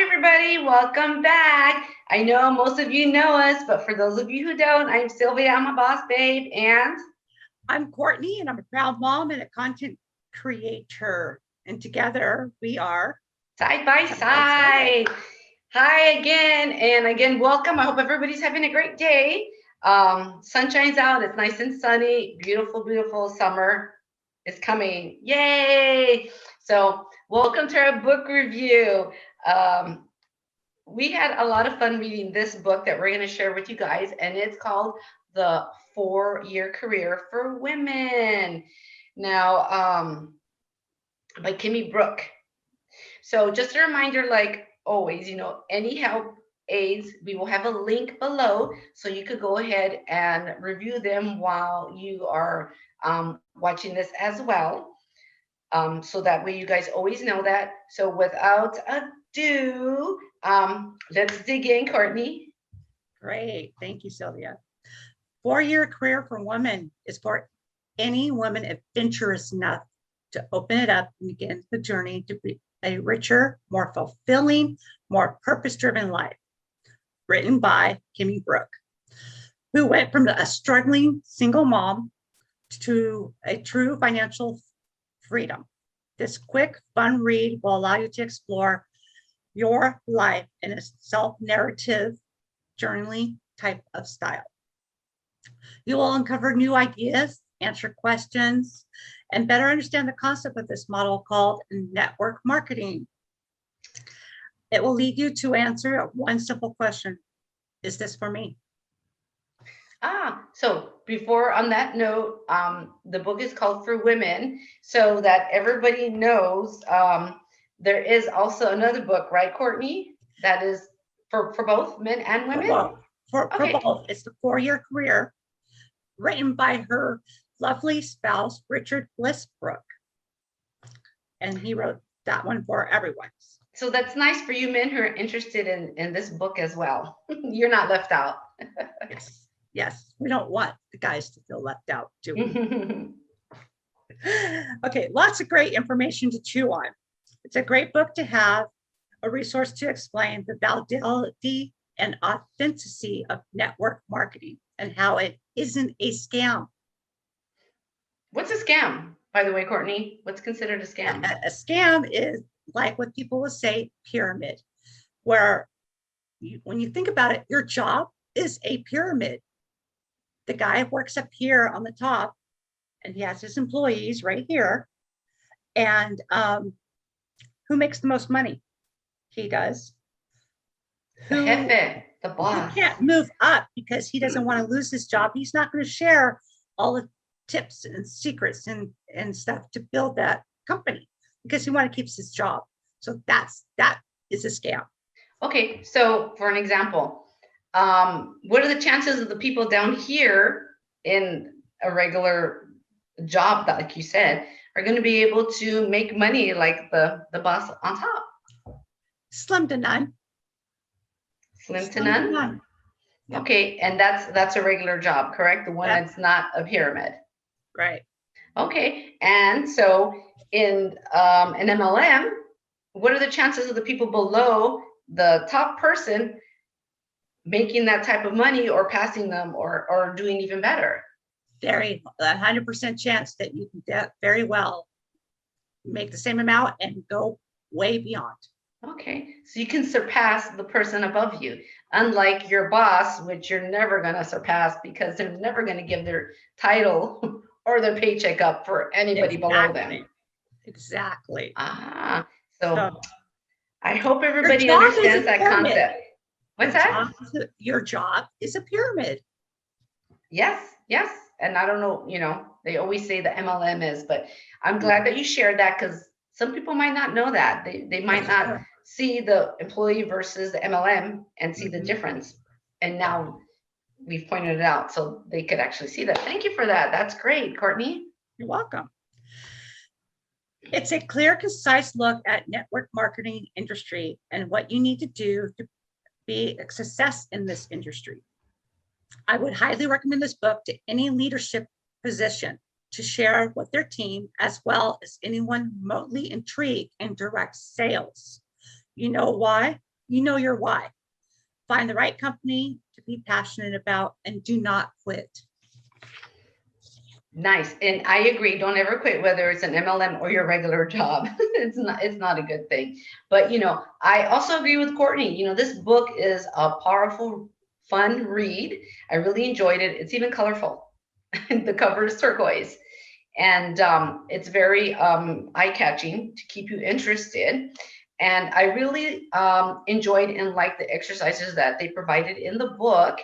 Hi, everybody. Welcome back. I know most of you know us, but for those of you who don't, I'm Sylvia. I'm a boss babe. And I'm Courtney, and I'm a proud mom and a content creator. And together we are Side by Side by Side. Side. Hi again. And again, welcome. I hope everybody's having a great day. Sunshine's out. It's nice and sunny. Beautiful, beautiful summer is coming. Yay. So welcome to our book review. We had a lot of fun reading this book that we're going to share with you guys, and it's called The 4-Year Career for Women. Now, by Kimmy Brooke. So just a reminder, like always, any help aids, we will have a link below, so you could go ahead and review them while you are watching this as well. So that way you guys always know that. So without ado, let's dig in, Courtney. Great. Thank you, Sylvia. 4-Year Career for Women is for any woman adventurous enough to open it up and begin the journey to be a richer, more fulfilling, more purpose-driven life. Written by Kimmy Brooke, who went from a struggling single mom to a true financial freedom. This quick, fun read will allow you to explore your life in a self-narrative, journaling type of style. You will uncover new ideas, answer questions, and better understand the concept of this model called network marketing. It will lead you to answer one simple question: is this for me? So before on that note, the book is called For Women, so that everybody knows there is also another book, right, Courtney? That is for both men and women? For both. It's The 4-Year Career, written by her lovely spouse, Richard Bliss Brooke. And he wrote that one for everyone. So that's nice for you men who are interested in this book as well. You're not left out. Yes, we don't want the guys to feel left out, do we? Okay, lots of great information to chew on. It's a great book to have, a resource to explain the validity and authenticity of network marketing and how it isn't a scam. What's a scam, by the way, Courtney? What's considered a scam? A scam is like what people will say, pyramid, where when you think about it, your job is a pyramid. The guy works up here on the top, and he has his employees right here. And who makes the most money? He does. The jefe, the boss. He can't move up because he doesn't want to lose his job. He's not going to share all the tips and secrets and stuff to build that company because he wants to keep his job. So that is a scam. Okay, so for an example, what are the chances of the people down here in a regular job, that, like you said, are going to be able to make money like the boss on top? Slim to none. Slim to none? Yep. Okay, and that's a regular job, correct? The one that's not a pyramid. Right. Okay, and so in an MLM, what are the chances of the people below the top person making that type of money or passing them or doing even better? 100% chance that you can very well make the same amount and go way beyond. Okay, so you can surpass the person above you, unlike your boss, which you're never going to surpass because they're never going to give their title or their paycheck up for anybody below them. Exactly. So I hope everybody understands that concept. What's that? Your job is a pyramid. Yes. And I don't know, they always say the MLM is, but I'm glad that you shared that because some people might not know that. They might not see the employee versus the MLM and see the difference. And now we've pointed it out so they could actually see that. Thank you for that. That's great, Courtney. You're welcome. It's a clear, concise look at network marketing industry and what you need to do to be a success in this industry. I would highly recommend this book to any leadership position to share with their team, as well as anyone remotely intrigued in direct sales. You know why? You know your why. Find the right company to be passionate about and do not quit. Nice. And I agree. Don't ever quit, whether it's an MLM or your regular job. It's not a good thing. But I also agree with Courtney. This book is a powerful, fun read. I really enjoyed it. It's even colorful. The cover is turquoise. And it's very eye-catching to keep you interested. And I really enjoyed and liked the exercises that they provided in the book.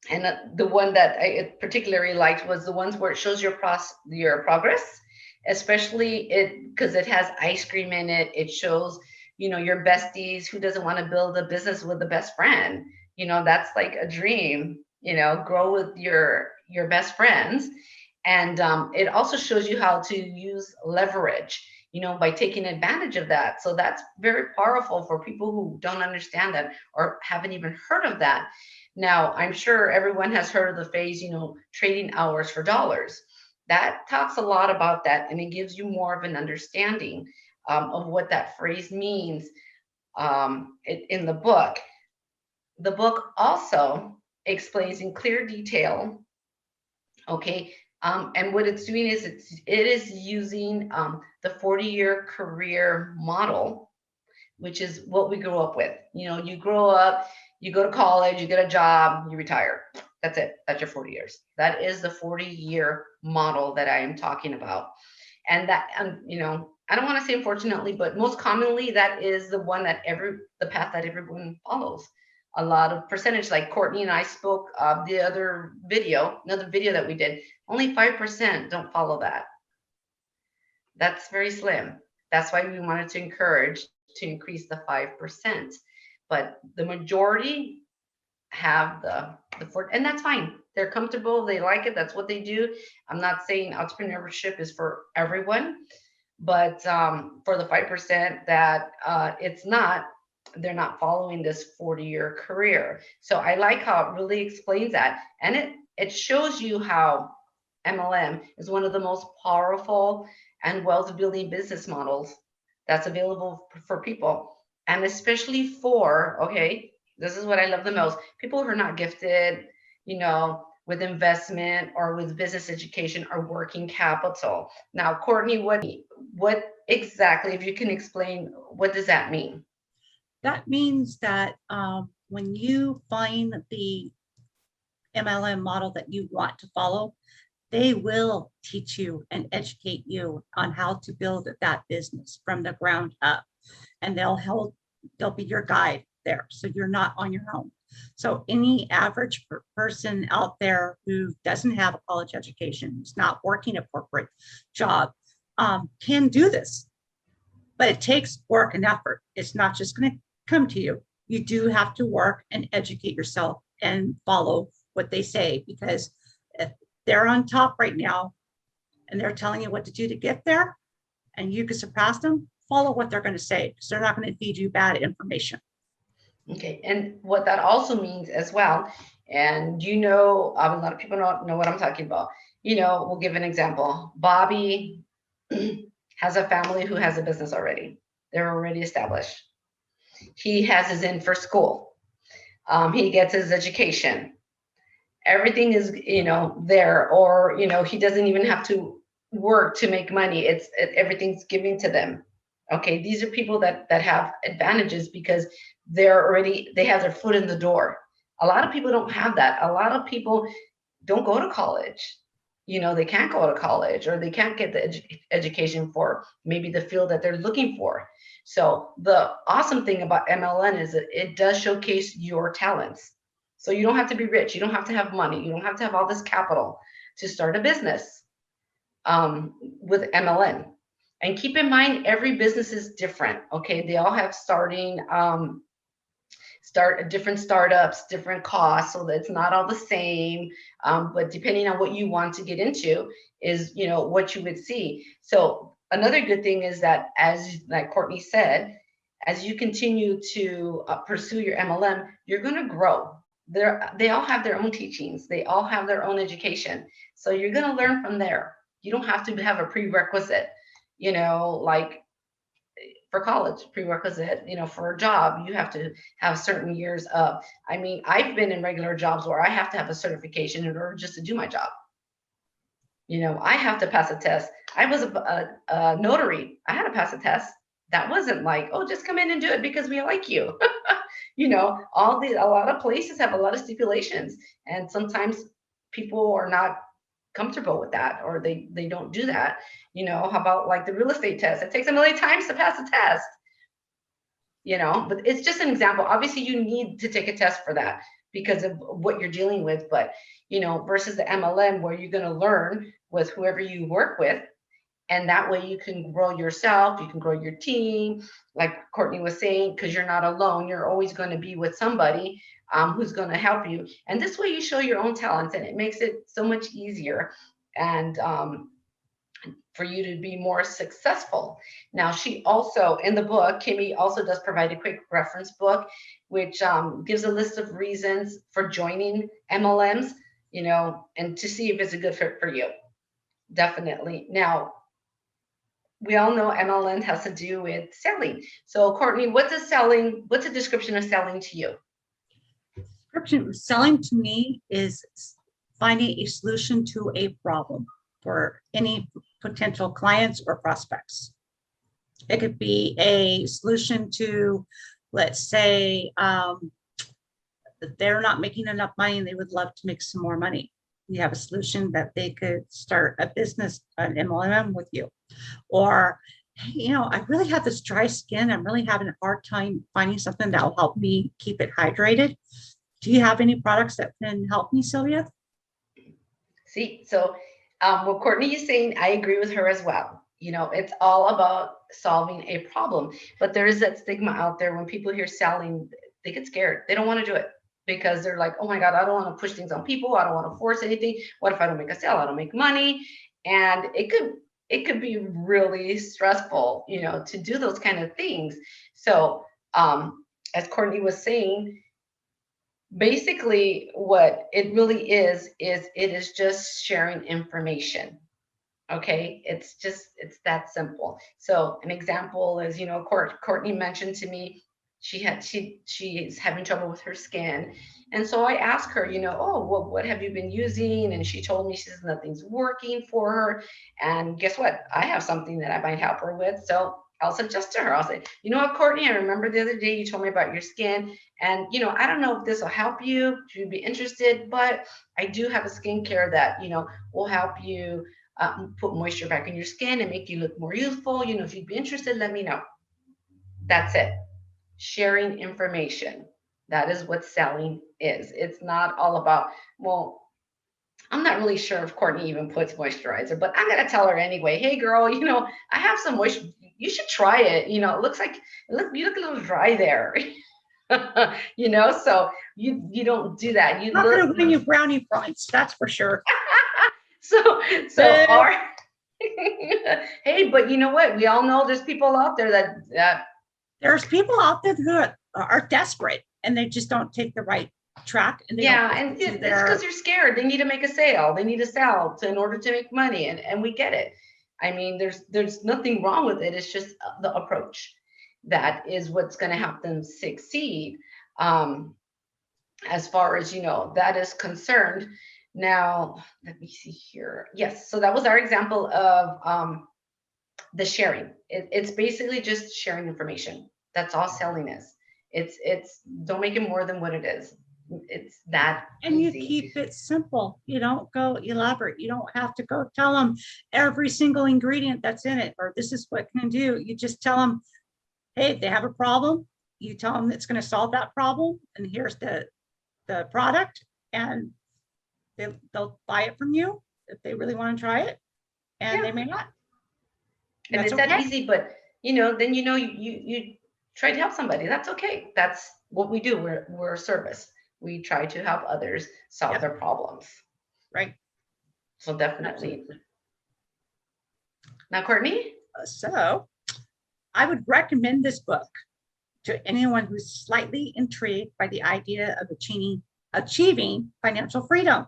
And the one that I particularly liked was the ones where it shows your progress, especially because it has ice cream in it. It shows, your besties. Who doesn't want to build a business with a best friend? That's like a dream, grow with your best friends. And it also shows you how to use leverage, by taking advantage of that. So that's very powerful for people who don't understand that or haven't even heard of that. Now, I'm sure everyone has heard of the phrase, trading hours for dollars. That talks a lot about that, and it gives you more of an understanding of what that phrase means in the book. The book also explains in clear detail, okay, and what it's doing is it is using the 40-year career model, which is what we grew up with. You grow up, you go to college, you get a job, you retire. That's it. That's your 40 years. That is the 40-year model that I am talking about. And that, I don't want to say unfortunately, but most commonly that is the one that the path that everyone follows. A lot of percentage, like Courtney and I spoke the other video, another video that we did, only 5% don't follow that. That's very slim. That's why we wanted to encourage to increase the 5%. But the majority have the and that's fine. They're comfortable. They like it. That's what they do. I'm not saying entrepreneurship is for everyone, but for the 5% that they're not following this 40-year career. So I like how it really explains that. And it shows you how MLM is one of the most powerful and wealth building business models that's available for people. And especially okay, this is what I love the most. People who are not gifted, with investment or with business education or working capital. Now, Courtney, what exactly, if you can explain, what does that mean? That means that when you find the MLM model that you want to follow, they will teach you and educate you on how to build that business from the ground up. And they'll be your guide there. So you're not on your own. So any average person out there who doesn't have a college education, who's not working a corporate job, can do this. But it takes work and effort. It's not just going to come to you. You do have to work and educate yourself and follow what they say, because if they're on top right now and they're telling you what to do to get there and you can surpass them, follow what they're going to say, because they're not going to feed you bad information. Okay. And what that also means as well, and a lot of people don't know what I'm talking about. We'll give an example. Bobby has a family who has a business already. They're already established. He has his in for school. He gets his education. Everything is, there, or, he doesn't even have to work to make money. Everything's given to them. Okay. These are people that have advantages because they have their foot in the door. A lot of people don't have that. A lot of people don't go to college. They can't go to college, or they can't get the education for maybe the field that they're looking for. So the awesome thing about MLM is that it does showcase your talents. So you don't have to be rich. You don't have to have money. You don't have to have all this capital to start a business with MLM. And keep in mind, every business is different. Okay. They all have different startups, different costs, so that it's not all the same. But depending on what you want to get into is, what you would see. So another good thing is that, like Courtney said, as you continue to pursue your MLM, you're going to grow. They all have their own teachings. They all have their own education. So you're going to learn from there. You don't have to have a prerequisite, like for college, prerequisite, for a job, you have to have certain years of, I mean, I've been in regular jobs where I have to have a certification in order just to do my job. I have to pass a test. I was a notary. I had to pass a test. That wasn't like, oh, just come in and do it because we like you. A lot of places have a lot of stipulations, and sometimes people are not comfortable with that, or they don't do that. How about like the real estate test? It takes a million times to pass a test. But it's just an example. Obviously, you need to take a test for that because of what you're dealing with. But versus the MLM, where you're going to learn with whoever you work with, and that way you can grow yourself, you can grow your team, like Courtney was saying, because you're not alone. You're always going to be with somebody who's going to help you. And this way you show your own talents, and it makes it so much easier and for you to be more successful. Now, she also, in the book, Kimmy also does provide a quick reference book, which gives a list of reasons for joining MLMs, and to see if it's a good fit for you. Definitely. Now, we all know MLM has to do with selling. So, Courtney, what's a description of selling to you? Description of selling to me is finding a solution to a problem for any potential clients or prospects. It could be a solution to, let's say, they're not making enough money and they would love to make some more money. You have a solution that they could start a business, an MLM with you. Or, hey, I really have this dry skin. I'm really having a hard time finding something that will help me keep it hydrated. Do you have any products that can help me, Sylvia? See, so what Courtney is saying, I agree with her as well. It's all about solving a problem. But there is that stigma out there when people hear selling, they get scared. They don't want to do it because they're like, oh my God, I don't want to push things on people. I don't want to force anything. What if I don't make a sale? I don't make money. And it could be really stressful, to do those kind of things. So as Courtney was saying, basically what it really is it is just sharing information. Okay, it's that simple. So an example is, Courtney mentioned to me she's having trouble with her skin, and so I asked her, oh, well, what have you been using? And she told me, she says nothing's working for her. And guess what? I have something that I might help her with. So I'll suggest to her, I'll say, you know what, Courtney, I remember the other day you told me about your skin, and I don't know if this will help you, if you'd be interested, but I do have a skincare that will help you put moisture back in your skin and make you look more youthful. If you'd be interested, let me know. That's it. Sharing information. That is what selling is. It's not all about, well, I'm not really sure if Courtney even puts moisturizer, but I'm going to tell her anyway. Hey, girl, I have some moisture. You should try it. It looks like you look a little dry there. So you don't do that. You I'm not look. going to win you brownie points, that's for sure. So our hey, but you know what? We all know there's people out there that there's people out there who are desperate and they just don't take the right track. And and it's because you're scared. They need to make a sale. They need to sell in order to make money, and we get it. I mean, there's nothing wrong with it. It's just the approach that is what's going to help them succeed. As far as that is concerned. Now, let me see here. Yes, so that was our example of the sharing. It's basically just sharing information. That's all selling is. It's don't make it more than what it is. It's that and easy. You keep it simple. You don't go elaborate. You don't have to go tell them every single ingredient that's in it, or this is what can do. You just tell them, hey, if they have a problem, you tell them it's going to solve that problem, and here's the product, and they'll buy it from you if they really want to try it, and they may not. And it's that easy, but then you try to help somebody. That's okay. That's what we do. We're a service. We try to help others solve their problems. Right. So definitely. Absolutely. Now, Courtney? So I would recommend this book to anyone who's slightly intrigued by the idea of achieving financial freedom.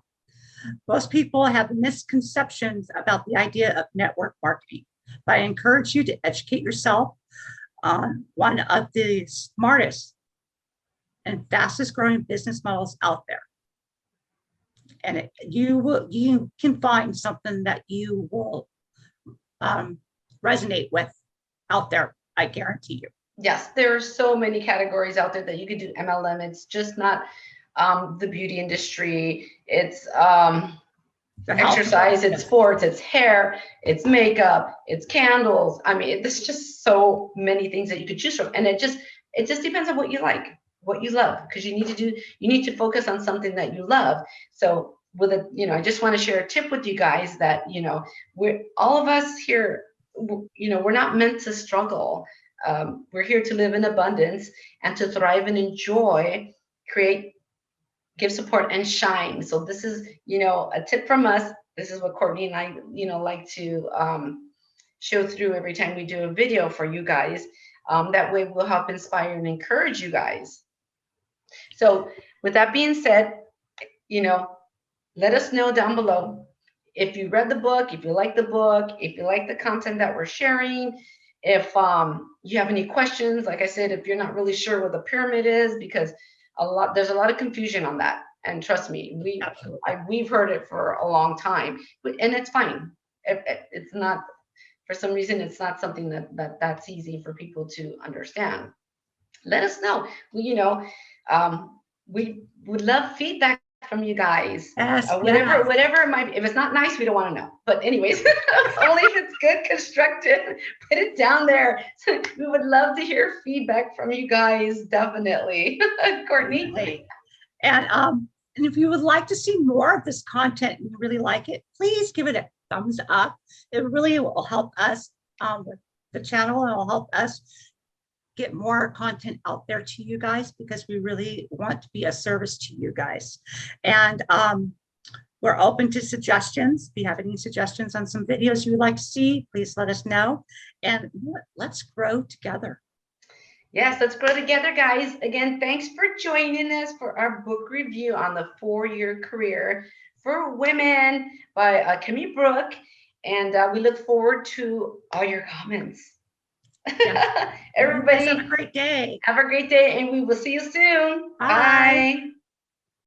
Most people have misconceptions about the idea of network marketing, but I encourage you to educate yourself one of the smartest and fastest growing business models out there. And you can find something that you will resonate with out there. I guarantee you. Yes, there are so many categories out there that you could do MLM. It's just not the beauty industry. It's exercise, it's sports, it's hair, it's makeup, it's candles. I mean, there's just so many things that you could choose from, and it just depends on what you like, what you love, because you need to focus on something that you love. So with a, I just want to share a tip with you guys that, we're all of us here, we're not meant to struggle. We're here to live in abundance and to thrive and enjoy, create, give support, and shine. So this is, a tip from us. This is what Courtney and I, like to show through every time we do a video for you guys. That way we'll help inspire and encourage you guys. So with that being said, let us know down below if you read the book, if you like the book, if you like the content that we're sharing, if you have any questions. Like I said, if you're not really sure what the pyramid is, because there's a lot of confusion on that. And trust me, we've heard it for a long time, and it's fine. It's not, for some reason, it's not something that's easy for people to understand. Let us know. We would love feedback from you guys. Yes, whatever it might be. If it's not nice, we don't want to know. But anyways, only if it's good, constructive, put it down there. We would love to hear feedback from you guys, definitely. Courtney. And if you would like to see more of this content and you really like it, please give it a thumbs up. It really will help us with the channel, and it will help us get more content out there to you guys, because we really want to be a service to you guys. And we're open to suggestions. If you have any suggestions on some videos you would like to see, please let us know. And let's grow together. Yes, let's grow together, guys. Again, thanks for joining us for our book review on The 4-Year Career for Women by Kimmy Brooke. And we look forward to all your comments. Yeah. Everybody have a great day. Have a great day, and we will see you soon. Bye. Bye.